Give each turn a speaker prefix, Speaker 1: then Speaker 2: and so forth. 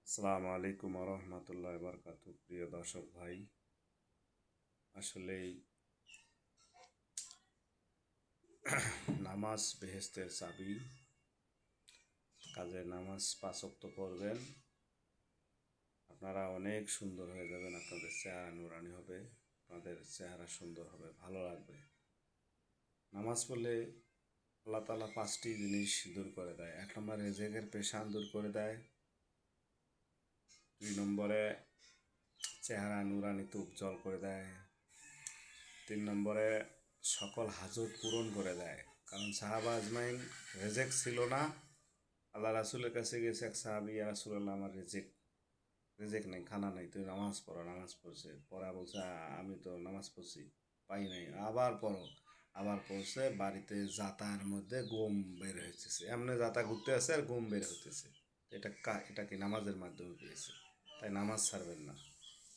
Speaker 1: আসসালামু আলাইকুম রহমতুল্লাহ বরকাত। প্রিয় দর্শক ভাই, আসলেই নামাজ বেহেস্তের চাবি। কাজে নামাজ 5 ওয়াক্ত পড়বেন, আপনারা অনেক সুন্দর হয়ে যাবেন। আপনাদের চেহারা নুরানি হবে, আপনাদের চেহারা সুন্দর হবে, ভালো লাগবে। নামাজ পড়লে আল্লাহ তাআলা 5টি জিনিস দূর করে দেয়। 1 নম্বরে রেজেকের পেশান দূর করে দেয়। 2 নম্বরে চেহারা নুরানিতে উজ্জ্বল করে দেয়। 3 নম্বরে সকল হাজত পূরণ করে দেয়। কারণ সাহাবা আজমাইন রেজেক ছিল না, আল্লাহ রাসুলের কাছে গেছে এক সাহাবি, ইয়া রাসূলুল্লাহ, আমার রেজেক নেই, খানা নেই, তুই নামাজ পড়ো। নামাজ পড়ছে, পড়া বলছে আমি তো নামাজ পড়ছি, পাই নাই, আবার পড়ো। আবার পড়ছে, বাড়িতে জাতার মধ্যে গম বের হইতেছে, এমনি জাতা ঘুরতে আছে আর গম বের হইতেছে। এটা কি নামাজের মাধ্যমে পেয়েছে। তাই নামাজ ছাড়বেন না।